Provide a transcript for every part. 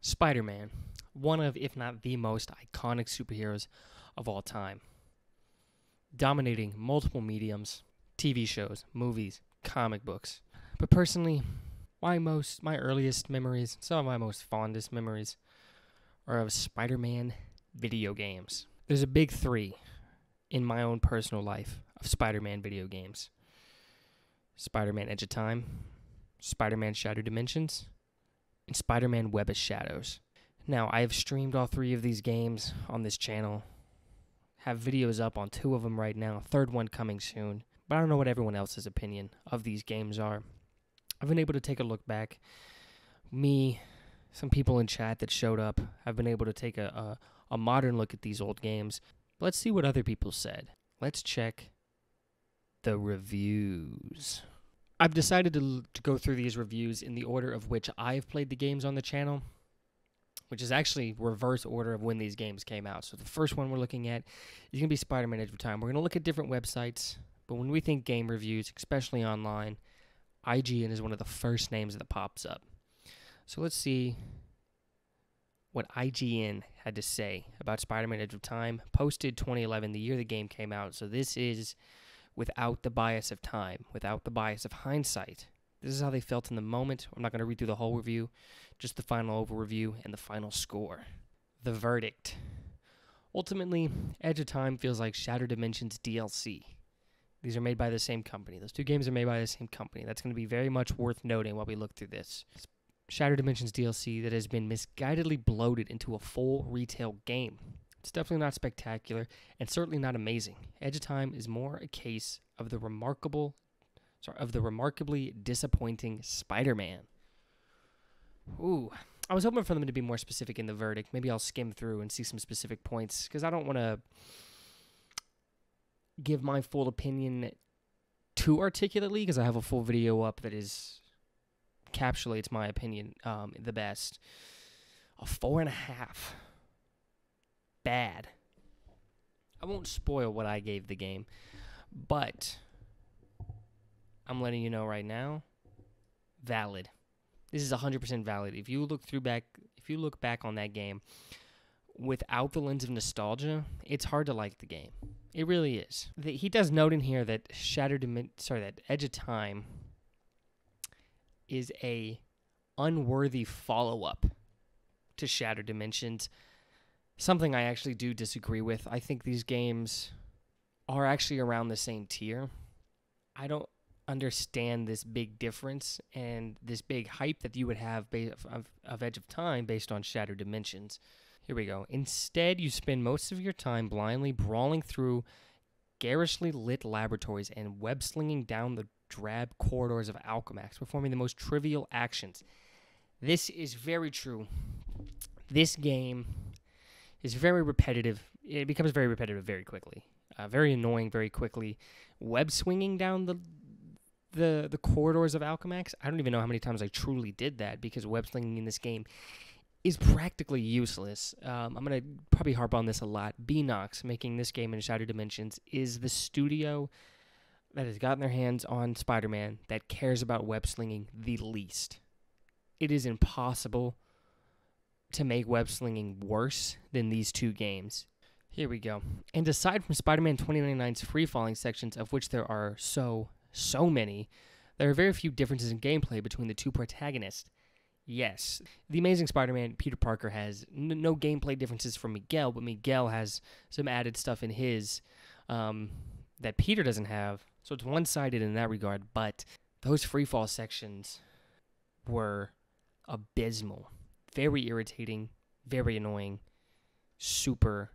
Spider-Man, one of, if not the most iconic superheroes of all time, dominating multiple mediums, TV shows, movies, comic books. But personally, my earliest memories, some of my most fondest memories, are of Spider-Man video games. There's a big three in my own personal life of Spider-Man video games. Spider-Man Edge of Time, Spider-Man Shattered Dimensions, and Spider-Man Web of Shadows. Now, I have streamed all three of these games on this channel, have videos up on two of them right now, third one coming soon, but I don't know what everyone else's opinion of these games are. I've been able to take a look back. Me, some people in chat that showed up, have been able to take a modern look at these old games. Let's see what other people said. Let's check the reviews. I've decided to go through these reviews in the order of which I've played the games on the channel, which is actually reverse order of when these games came out. So the first one we're looking at is going to be Spider-Man Edge of Time. We're going to look at different websites, but when we think game reviews, especially online, IGN is one of the first names that pops up. So let's see what IGN had to say about Spider-Man Edge of Time, posted 2011, the year the game came out. So this is without the bias of time, without the bias of hindsight. This is how they felt in the moment. I'm not going to read through the whole review, just the final overview and the final score. The verdict. Ultimately, Edge of Time feels like Shattered Dimensions DLC. These are made by the same company. Those two games are made by the same company. That's going to be very much worth noting while we look through this. Shattered Dimensions DLC that has been misguidedly bloated into a full retail game. It's definitely not spectacular and certainly not amazing. Edge of Time is more a case of the remarkably disappointing Spider-Man. Ooh, I was hoping for them to be more specific in the verdict. Maybe I'll skim through and see some specific points because I don't want to give my full opinion too articulately because I have a full video up that encapsulates my opinion the best. A 4.5. Bad. I won't spoil what I gave the game, but I'm letting you know right now, valid. This is 100% valid. If you look back on that game without the lens of nostalgia, it's hard to like the game. It really is. He does note in here that that Edge of Time is a unworthy follow-up to Shattered Dimensions. Something I actually do disagree with. I think these games are actually around the same tier. I don't understand this big difference and this big hype that you would have of Edge of Time based on Shattered Dimensions. Here we go. Instead, you spend most of your time blindly brawling through garishly lit laboratories and web-slinging down the drab corridors of Alchemax, performing the most trivial actions. This is very true. This game is very repetitive. It becomes very repetitive very quickly. Very annoying very quickly. Web-swinging down the corridors of Alchemax. I don't even know how many times I truly did that because web-slinging in this game is practically useless. I'm going to probably harp on this a lot. Beenox, making this game in Shattered Dimensions, is the studio that has gotten their hands on Spider-Man that cares about web-slinging the least. It is impossible to make web-slinging worse than these two games. Here we go. And aside from Spider-Man 2099's free-falling sections, of which there are so many, there are very few differences in gameplay between the two protagonists. Yes, the Amazing Spider-Man, Peter Parker, has no gameplay differences from Miguel, but Miguel has some added stuff in his that Peter doesn't have, so it's one-sided in that regard, but those free-fall sections were abysmal. Very irritating, very annoying, super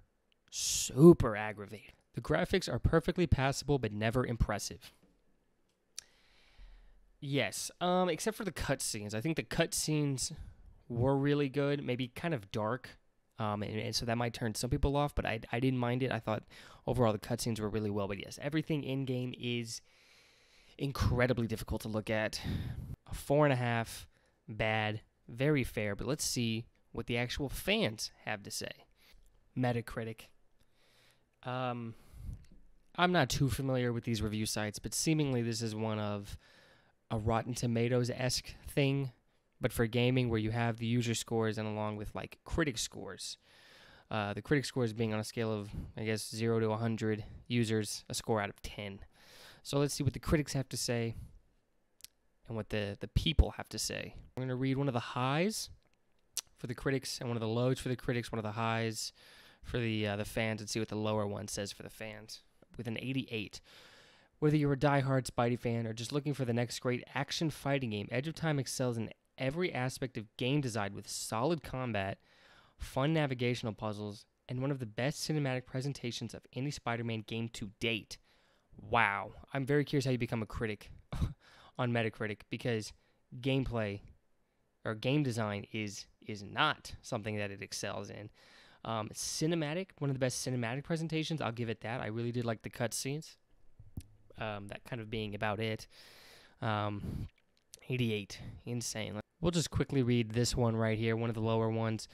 aggravating. The graphics are perfectly passable, but never impressive. Yes, except for the cutscenes. I think the cutscenes were really good, maybe kind of dark, and so that might turn some people off, but I didn't mind it. I thought overall the cutscenes were really well, but yes, everything in-game is incredibly difficult to look at. A 4.5, bad, very fair, but let's see what the actual fans have to say. Metacritic. I'm not too familiar with these review sites, but seemingly this is one of a Rotten Tomatoes-esque thing But for gaming, where you have the user scores and along with like critic scores, the critic scores being on a scale of, I guess, 0 to 100 users, a score out of 10. So let's see what the critics have to say and what the people have to say. We're going to read one of the highs for the critics and one of the lows for the critics, one of the highs for the fans, and see what the lower one says for the fans. With an 88. Whether you're a die-hard Spidey fan or just looking for the next great action fighting game, Edge of Time excels in every aspect of game design with solid combat, fun navigational puzzles, and one of the best cinematic presentations of any Spider-Man game to date. Wow. I'm very curious how you become a critic on Metacritic, because gameplay or game design is not something that it excels in. Cinematic, one of the best cinematic presentations, I'll give it that. I really did like the cutscenes. That kind of being about it. 88. Insane. We'll just quickly read this one right here, one of the lower ones.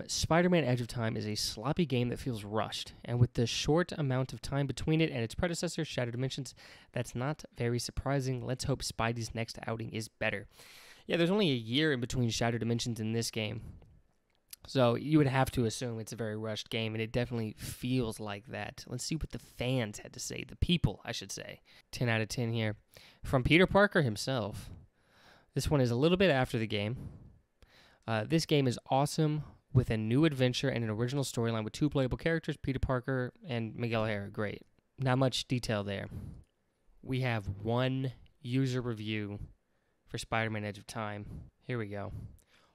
Spider-Man Edge of Time is a sloppy game that feels rushed, and with the short amount of time between it and its predecessor, Shattered Dimensions, that's not very surprising. Let's hope Spidey's next outing is better. Yeah, there's only a year in between Shattered Dimensions and this game, so you would have to assume it's a very rushed game, and it definitely feels like that. Let's see what the fans had to say, the people, I should say. 10 out of 10 here. From Peter Parker himself. This one is a little bit after the game. This game is awesome, with a new adventure and an original storyline with two playable characters, Peter Parker and Miguel O'Hara. Great. Not much detail there. We have one user review for Spider-Man Edge of Time. Here we go.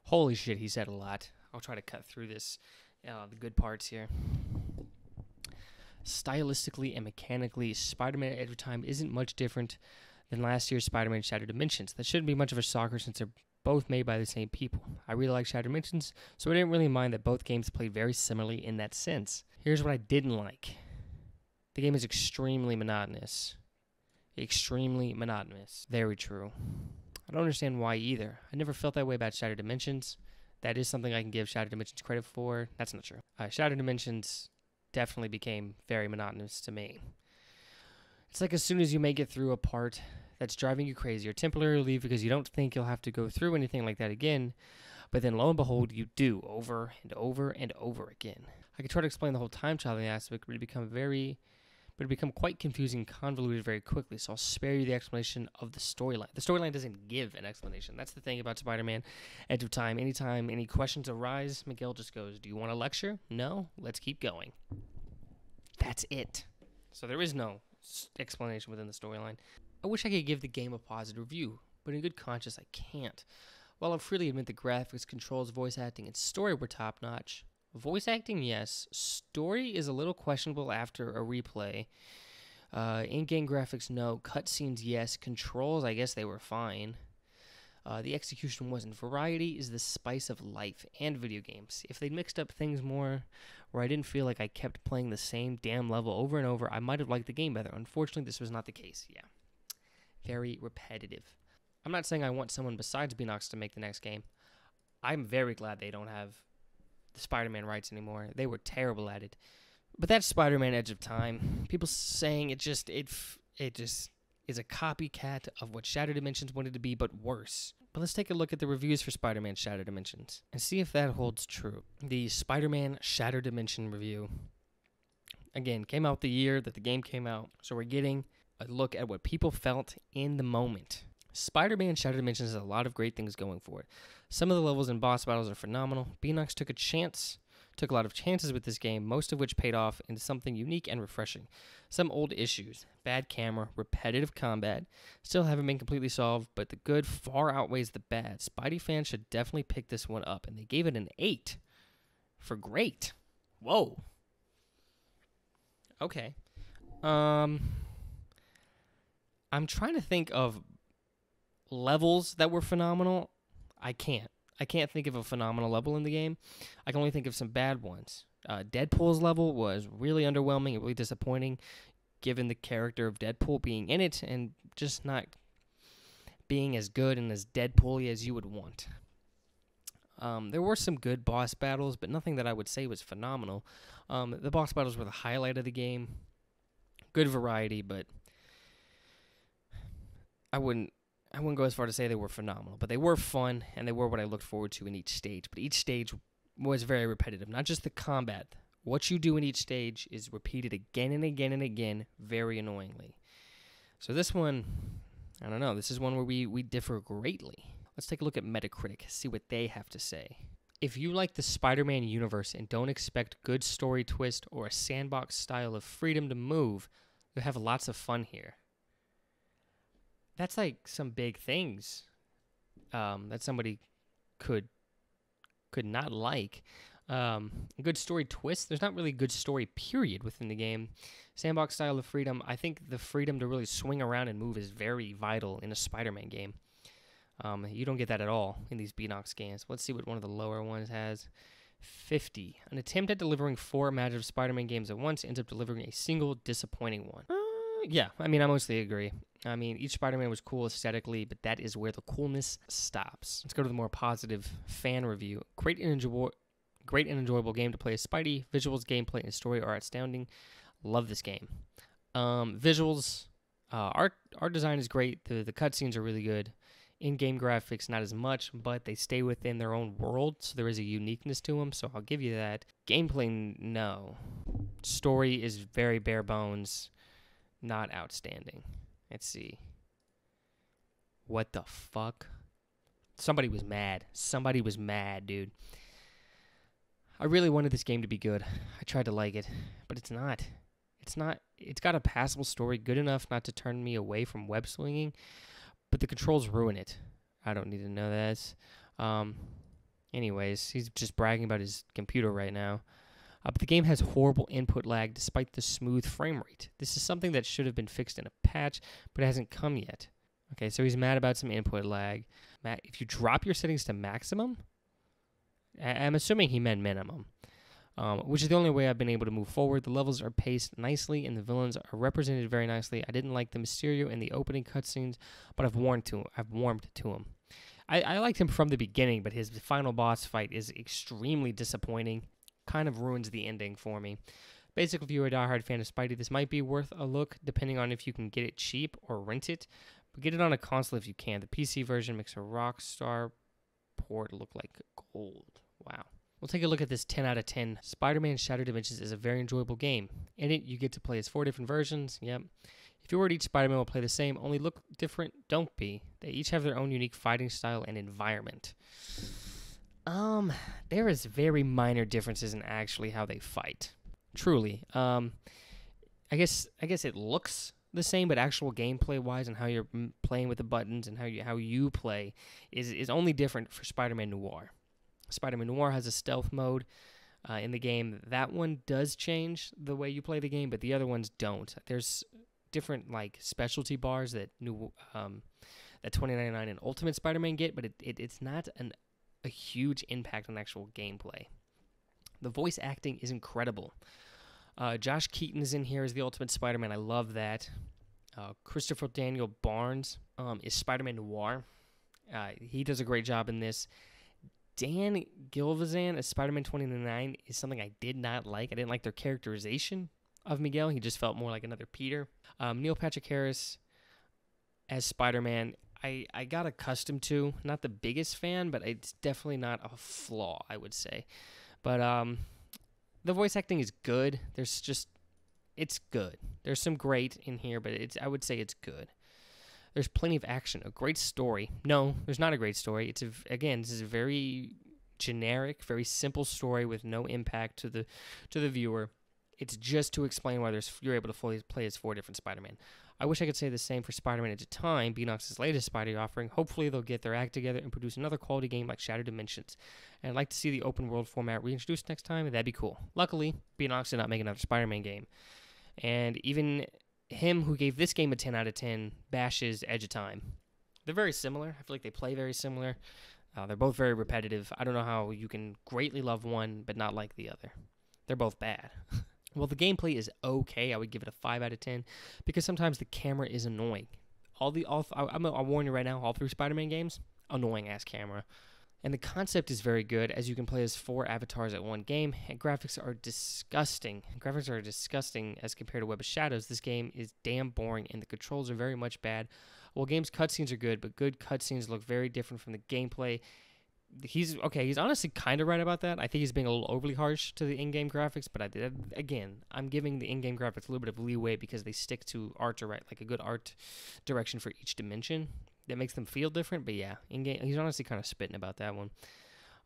Holy shit, he said a lot. I'll try to cut through this, the good parts here. Stylistically and mechanically, Spider-Man Edge of Time isn't much different than last year's Spider-Man Shattered Dimensions. That shouldn't be much of a shocker since they're both made by the same people. I really like Shattered Dimensions, so I didn't really mind that both games played very similarly in that sense. Here's what I didn't like. The game is extremely monotonous. Extremely monotonous. Very true. I don't understand why either. I never felt that way about Shattered Dimensions. That is something I can give Shattered Dimensions credit for. That's not true. Shattered Dimensions definitely became very monotonous to me. It's like as soon as you make it through a part that's driving you crazy, or temporarily leave because you don't think you'll have to go through anything like that again, but then lo and behold, you do over and over and over again. I could try to explain the whole time traveling aspect, but it become quite confusing and convoluted very quickly, so I'll spare you the explanation of the storyline. The storyline doesn't give an explanation. That's the thing about Spider-Man Edge of Time. Anytime any questions arise, Miguel just goes, "Do you want a lecture? No? Let's keep going." That's it. So there is no explanation within the storyline. I wish I could give the game a positive review, but in good conscience I can't. While I'll freely admit the graphics, controls, voice acting, and story were top-notch, voice acting, yes. Story is a little questionable after a replay. In-game graphics, no. Cutscenes, yes. Controls, I guess they were fine. The execution wasn't. Variety is the spice of life and video games. If they'd mixed up things more, where I didn't feel like I kept playing the same damn level over and over, I might have liked the game better. Unfortunately, this was not the case. Yeah. Very repetitive. I'm not saying I want someone besides Beanox to make the next game. I'm very glad they don't have the Spider-Man rights anymore. They were terrible at it. But that's Spider-Man Edge of Time. People saying it just is a copycat of what Shattered Dimensions wanted to be, but worse. But let's take a look at the reviews for Spider-Man Shattered Dimensions and see if that holds true. The Spider-Man Shattered Dimension review, again, came out the year that the game came out, so we're getting a look at what people felt in the moment. Spider-Man Shattered Dimensions has a lot of great things going for it. Some of the levels and boss battles are phenomenal. Beanox took a lot of chances with this game, most of which paid off into something unique and refreshing. Some old issues, bad camera, repetitive combat, still haven't been completely solved, but the good far outweighs the bad. Spidey fans should definitely pick this one up, and they gave it an 8 for great. Whoa. Okay. I'm trying to think of levels that were phenomenal. I can't think of a phenomenal level in the game. I can only think of some bad ones. Deadpool's level was really underwhelming and really disappointing, given the character of Deadpool being in it and just not being as good and as Deadpool-y as you would want. There were some good boss battles, but nothing that I would say was phenomenal. The boss battles were the highlight of the game. Good variety, but I wouldn't I wouldn't go as far to say they were phenomenal, but they were fun, and they were what I looked forward to in each stage. But each stage was very repetitive, not just the combat. What you do in each stage is repeated again and again and again, very annoyingly. So this one, I don't know, this is one where we differ greatly. Let's take a look at Metacritic, see what they have to say. If you like the Spider-Man universe and don't expect good story twist or a sandbox style of freedom to move, you'll have lots of fun here. That's like some big things that somebody could not like. A good story twist. There's not really a good story period within the game. Sandbox style of freedom. I think the freedom to really swing around and move is very vital in a Spider-Man game. You don't get that at all in these Beenox games. Let's see what one of the lower ones has. 50. An attempt at delivering 4 imaginative Spider-Man games at once ends up delivering a single disappointing one. Yeah, I mean, I mostly agree. I mean, each Spider-Man was cool aesthetically, but that is where the coolness stops. Let's go to the more positive fan review. Great and enjoyable game to play as Spidey. Visuals, gameplay, and story are outstanding. Love this game. Visuals, art design is great. The cutscenes are really good. In-game graphics, not as much, but they stay within their own world, so there is a uniqueness to them, so I'll give you that. Gameplay, no. Story is very bare bones, not outstanding. Let's see. What the fuck? Somebody was mad. Somebody was mad, dude. I really wanted this game to be good. I tried to like it, but it's not. It's got a passable story, good enough not to turn me away from web swinging, but the controls ruin it. I don't need to know this. Anyways, he's just bragging about his computer right now. But the game has horrible input lag despite the smooth frame rate. This is something that should have been fixed in a patch, but it hasn't come yet. Okay, so he's mad about some input lag. If you drop your settings to maximum, I'm assuming he meant minimum, which is the only way I've been able to move forward. The levels are paced nicely, and the villains are represented very nicely. I didn't like the Mysterio in the opening cutscenes, but I've warmed to him. I liked him from the beginning, but his final boss fight is extremely disappointing. Kind of ruins the ending for me. Basically, if you're a diehard fan of Spidey, this might be worth a look, depending on if you can get it cheap or rent it. But get it on a console if you can. The PC version makes a Rockstar port look like gold. Wow. We'll take a look at this 10 out of 10. Spider-Man Shattered Dimensions is a very enjoyable game. In it, you get to play as 4 different versions. Yep. If you were each Spider-Man will play the same, only look different, don't be. They each have their own unique fighting style and environment. There is very minor differences in actually how they fight. Truly. I guess it looks the same, but actual gameplay-wise and how you're playing with the buttons and how you play is only different for Spider-Man Noir. Spider-Man Noir has a stealth mode in the game. That one does change the way you play the game, but the other ones don't. There's different like specialty bars that that $20.99 and Ultimate Spider-Man get, but it's not a huge impact on actual gameplay. The voice acting is incredible. Josh Keaton is in here as the Ultimate Spider-Man. I love that. Christopher Daniel Barnes is Spider-Man Noir. He does a great job in this. Dan Gilvezan as Spider-Man 2099 is something I did not like. I didn't like their characterization of Miguel. He just felt more like another Peter. Neil Patrick Harris as Spider-Man, I got accustomed to. Not the biggest fan, but it's definitely not a flaw, I would say. But the voice acting is good. It's good. There's some great in here, but I would say it's good. There's plenty of action, a great story. No, there's not a great story. This is a very generic, very simple story with no impact to the viewer. It's just to explain why you're able to fully play as 4 different Spider-Man. I wish I could say the same for Spider-Man at the time, Beenox's latest Spidey offering. Hopefully they'll get their act together and produce another quality game like Shattered Dimensions. And I'd like to see the open world format reintroduced next time, and that'd be cool. Luckily, Beenox did not make another Spider-Man game. And even him who gave this game a 10 out of 10 bashes Edge of Time. They're very similar. I feel like they play very similar. They're both very repetitive. I don't know how you can greatly love one but not like the other. They're both bad. Well, the gameplay is okay. I would give it a 5 out of 10 because sometimes the camera is annoying. I'll warn you right now, all 3 Spider-Man games, annoying-ass camera. And the concept is very good, as you can play as 4 avatars at one game, and graphics are disgusting. Graphics are disgusting as compared to Web of Shadows. This game is damn boring, and the controls are very much bad. Well, games cutscenes are good, but good cutscenes look very different from the gameplay. He's honestly kind of right about that. I think he's being a little overly harsh to the in-game graphics, but I'm giving the in-game graphics a little bit of leeway because they stick to art direct, like a good art direction for each dimension that makes them feel different. But yeah, in-game, he's honestly kind of spitting about that one.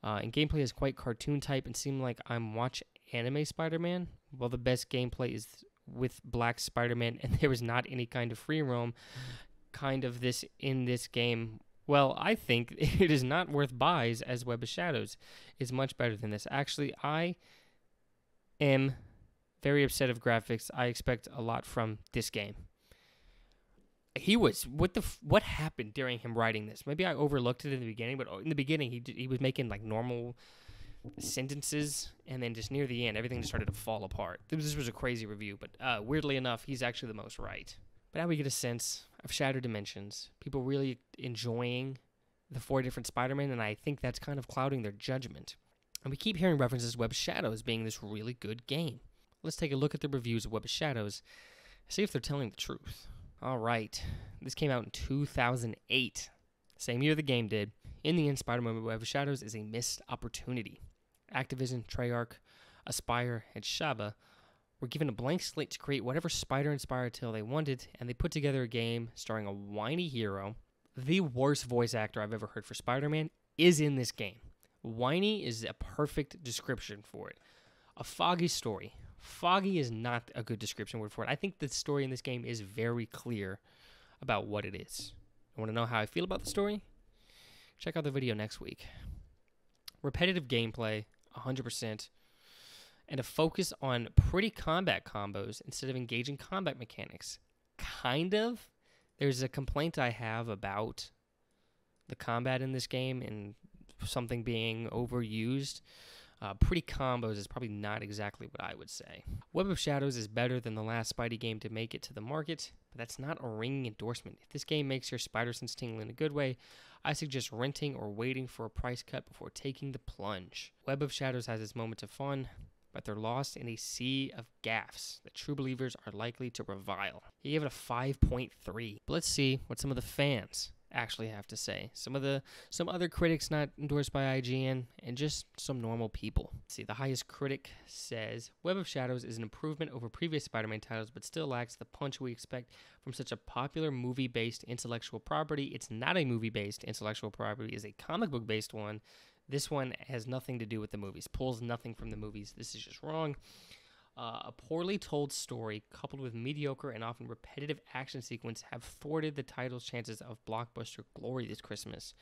And gameplay is quite cartoon type and seemed like I'm watching anime Spider-Man. Well, the best gameplay is with Black Spider-Man, and there was not any kind of free roam kind of this in this game. Well, I think it is not worth buys as Web of Shadows is much better than this. Actually, I am very upset of graphics. I expect a lot from this game. What happened during him writing this? Maybe I overlooked it in the beginning, but in the beginning he was making like normal sentences, and then just near the end, everything just started to fall apart. This was a crazy review, but weirdly enough, he's actually the most right. But now we get a sense of Shattered Dimensions. People really enjoying the 4 different Spider-Man, and I think that's kind of clouding their judgment. And we keep hearing references to Web of Shadows being this really good game. Let's take a look at the reviews of Web of Shadows, see if they're telling the truth. All right, this came out in 2008, same year the game did. In the end, Spider-Man Web of Shadows is a missed opportunity. Activision, Treyarch, Aspyr, and Shaba were given a blank slate to create whatever Spider-inspired tale they wanted, and they put together a game starring a whiny hero. The worst voice actor I've ever heard for Spider-Man is in this game. Whiny is a perfect description for it. A foggy story. Foggy is not a good description word for it. I think the story in this game is very clear about what it is. You want to know how I feel about the story? Check out the video next week. Repetitive gameplay, 100%. And a focus on pretty combat combos instead of engaging combat mechanics. Kind of. There's a complaint I have about the combat in this game and something being overused. Pretty combos is probably not exactly what I would say. Web of Shadows is better than the last Spidey game to make it to the market, but that's not a ringing endorsement. If this game makes your spider sense tingle in a good way, I suggest renting or waiting for a price cut before taking the plunge. Web of Shadows has its moments of fun, but they're lost in a sea of gaffes that true believers are likely to revile. He gave it a 5.3. But let's see what some of the fans actually have to say. Some other critics not endorsed by IGN, and just some normal people. Let's see, the highest critic says, Web of Shadows is an improvement over previous Spider-Man titles, but still lacks the punch we expect from such a popular movie-based intellectual property. It's not a movie-based intellectual property, it's a comic book-based one. This one has nothing to do with the movies, pulls nothing from the movies. This is just wrong. A poorly told story, coupled with mediocre and often repetitive action sequence, have thwarted the title's chances of blockbuster glory this Christmas.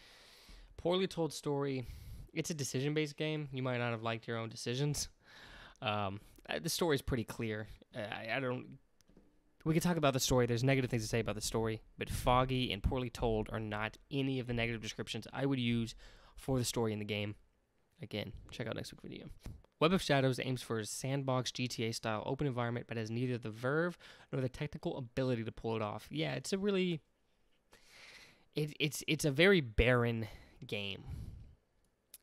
Poorly told story, it's a decision-based game. You might not have liked your own decisions. The story is pretty clear. We can talk about the story. There's negative things to say about the story, but foggy and poorly told are not any of the negative descriptions I would use for the story in the game. Again, check out next week's video. Web of Shadows aims for a sandbox GTA-style open environment, but has neither the verve nor the technical ability to pull it off. Yeah, it's a really... It's a very barren game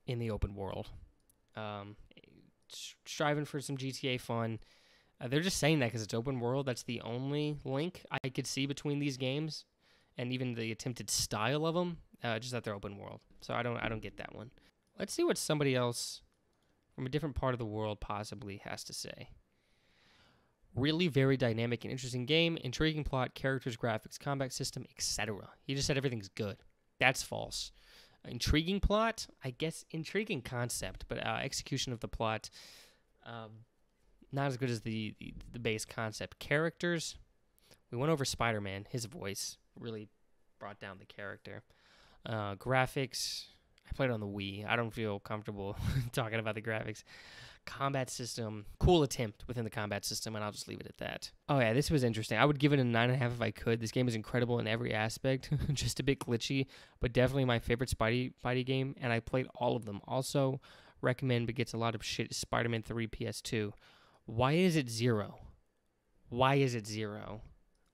in the open world. Striving for some GTA fun. They're just saying that because it's open world. That's the only link I could see between these games, and even the attempted style of them. Just that they're open world. So I don't get that one. Let's see what somebody else from a different part of the world possibly has to say. Really very dynamic and interesting game, intriguing plot, characters, graphics, combat system, etc. He just said everything's good. That's false. Intriguing plot, I guess intriguing concept, but execution of the plot, not as good as the base concept. Characters, we went over Spider-Man. His voice really brought down the character. Graphics, I played on the Wii. I don't feel comfortable talking about the graphics. Combat system, cool attempt within the combat system, and I'll just leave it at that. Oh yeah, this was interesting. I would give it a 9.5 if I could. This game is incredible in every aspect. Just a bit glitchy, but definitely my favorite Spidey game, and I played all of them. Also, recommend, but gets a lot of shit, Spider-Man 3 PS2. Why is it 0? Why is it 0?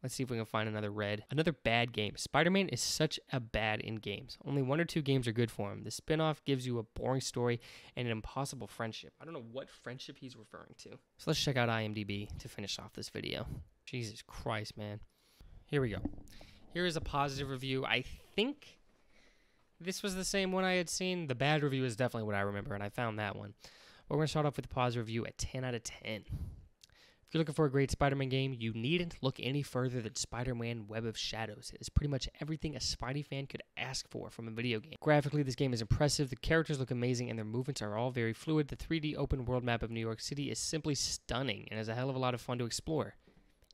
Let's see if we can find another red. Another bad game. Spider-Man is such a bad in games. Only 1 or 2 games are good for him. The spin-off gives you a boring story and an impossible friendship. I don't know what friendship he's referring to. So let's check out IMDb to finish off this video. Jesus Christ, man. Here we go. Here is a positive review. I think this was the same one I had seen. The bad review is definitely what I remember, and I found that one. But we're going to start off with the positive review at 10 out of 10. If you're looking for a great Spider-Man game, you needn't look any further than Spider-Man Web of Shadows. It is pretty much everything a Spidey fan could ask for from a video game. Graphically, this game is impressive, the characters look amazing, and their movements are all very fluid. The 3D open world map of New York City is simply stunning and is a hell of a lot of fun to explore.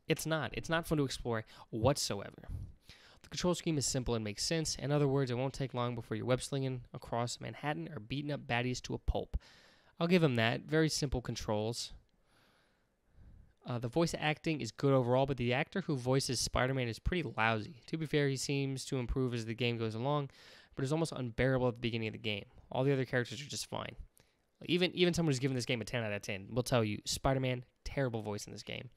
It's not fun to explore whatsoever. The control scheme is simple and makes sense. In other words, it won't take long before you're web-slinging across Manhattan or beating up baddies to a pulp. I'll give him that. Very simple controls. The voice acting is good overall, but the actor who voices Spider-Man is pretty lousy. To be fair, he seems to improve as the game goes along, but is almost unbearable at the beginning of the game. All the other characters are just fine. Even someone who's given this game a 10 out of 10 will tell you, Spider-Man, terrible voice in this game.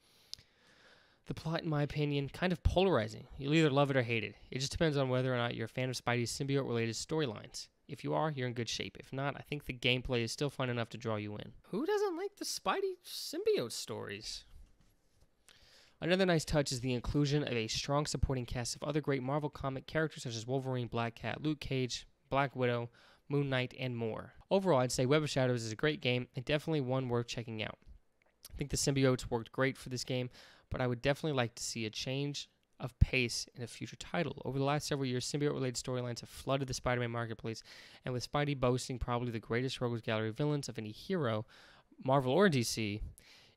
The plot, in my opinion, kind of polarizing. You'll either love it or hate it. It just depends on whether or not you're a fan of Spidey's symbiote-related storylines. If you are, you're in good shape. If not, I think the gameplay is still fun enough to draw you in. Who doesn't like the Spidey symbiote stories? Another nice touch is the inclusion of a strong supporting cast of other great Marvel comic characters such as Wolverine, Black Cat, Luke Cage, Black Widow, Moon Knight, and more. Overall, I'd say Web of Shadows is a great game and definitely one worth checking out. I think the symbiotes worked great for this game, but I would definitely like to see a change of pace in a future title. Over the last several years, symbiote-related storylines have flooded the Spider-Man marketplace, and with Spidey boasting probably the greatest rogues gallery villains of any hero, Marvel or DC,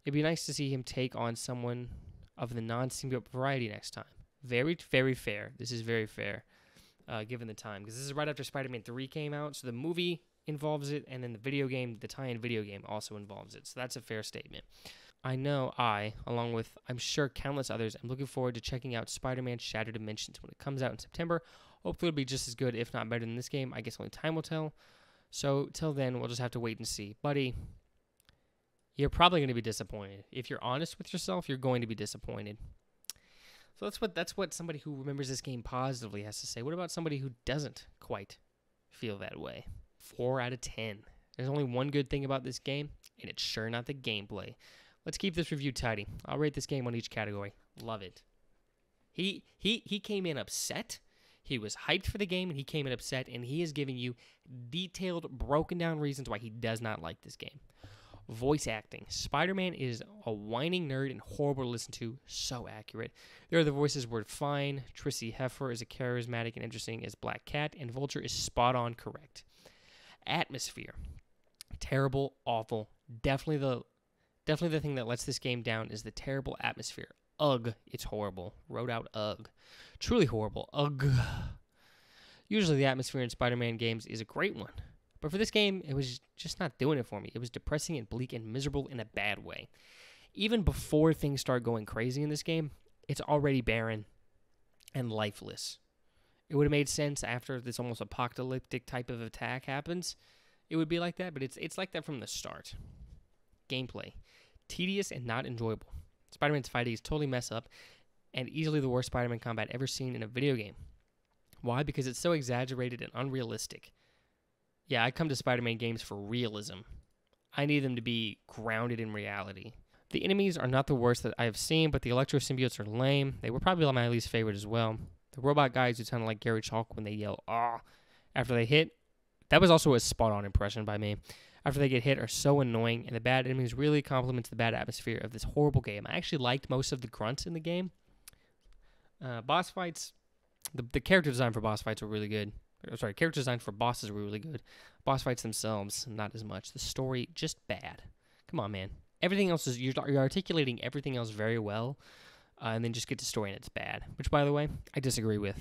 it'd be nice to see him take on someone of the non-symbiote variety next time. Very, very fair. This is very fair, given the time, because this is right after Spider-Man 3 came out, so the movie involves it, and then the video game, the tie-in video game also involves it, so that's a fair statement. I know along with, I'm sure, countless others, am looking forward to checking out Spider-Man Shattered Dimensions when it comes out in September. Hopefully it'll be just as good, if not better than this game. I guess only time will tell. So, till then, we'll just have to wait and see. Buddy, you're probably going to be disappointed. If you're honest with yourself, you're going to be disappointed. So that's what somebody who remembers this game positively has to say. What about somebody who doesn't quite feel that way? 4 out of 10. There's only one good thing about this game, and it's sure not the gameplay. Let's keep this review tidy. I'll rate this game on each category. Love it. He came in upset. He was hyped for the game, and he came in upset, and he is giving you detailed, broken down reasons why he does not like this game. Voice acting. Spider-Man is a whining nerd and horrible to listen to. So accurate. There are the voices were fine. Trissy Heifer is as charismatic and interesting as Black Cat, and Vulture is spot on correct. Atmosphere. Terrible, awful. Definitely the thing that lets this game down is the terrible atmosphere. Ugh, it's horrible. Wrote out ugh. Truly horrible. Ugh. Usually the atmosphere in Spider-Man games is a great one. But for this game, it was just not doing it for me. It was depressing and bleak and miserable in a bad way. Even before things start going crazy in this game, it's already barren and lifeless. It would have made sense after this almost apocalyptic type of attack happens. It would be like that, but it's like that from the start. Gameplay. Tedious and not enjoyable. Spider-Man's fighting is totally messed up and easily the worst Spider-Man combat ever seen in a video game. Why? Because it's so exaggerated and unrealistic. Yeah, I come to Spider-Man games for realism. I need them to be grounded in reality. The enemies are not the worst that I have seen, but the Electro symbiotes are lame. They were probably my least favorite as well. The robot guys who sound like Gary Chalk when they yell, "ah," after they hit. That was also a spot-on impression by me. After they get hit are so annoying, and the bad enemies really complements the bad atmosphere of this horrible game. I actually liked most of the grunts in the game. Boss fights, the character design for boss fights were really good. Character design for bosses were really good. Boss fights themselves, not as much. The story, just bad. Come on, man. Everything else is, you're articulating everything else very well, and then just get to story and it's bad. Which, by the way, I disagree with.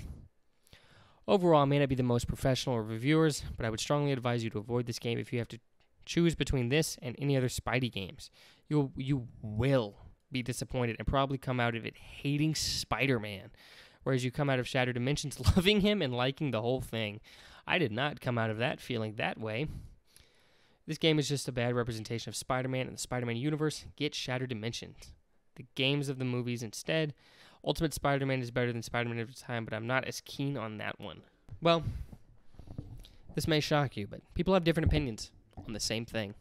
Overall, I may not be the most professional of reviewers, but I would strongly advise you to avoid this game if you have to choose between this and any other Spidey games. You will be disappointed and probably come out of it hating Spider-Man, whereas you come out of Shattered Dimensions loving him and liking the whole thing. I did not come out of that feeling that way. This game is just a bad representation of Spider-Man and the Spider-Man universe. Get Shattered Dimensions. The games of the movies instead. Ultimate Spider-Man is better than Spider-Man every time, but I'm not as keen on that one. Well, this may shock you, but people have different opinions on the same thing.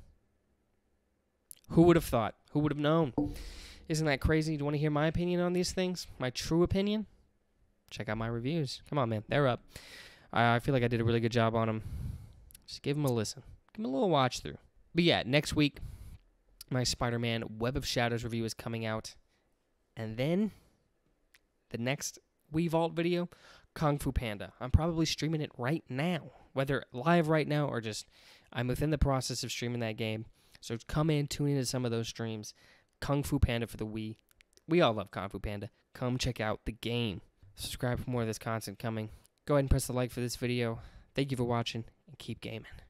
Who would have thought? Who would have known? Isn't that crazy? Do you want to hear my opinion on these things? My true opinion? check out my reviews. Come on, man. They're up. I feel like I did a really good job on them. Just give them a listen. Give them a little watch through. But yeah, next week, my Spider-Man Web of Shadows review is coming out. And then, the next Wii Vault video, Kung Fu Panda. I'm probably streaming it right now. Whether live right now or just, I'm within the process of streaming that game. So come in, tune into some of those streams. Kung Fu Panda for the Wii. We all love Kung Fu Panda. Come check out the game. Subscribe for more of this content coming. Go ahead and press the like for this video. Thank you for watching, and keep gaming.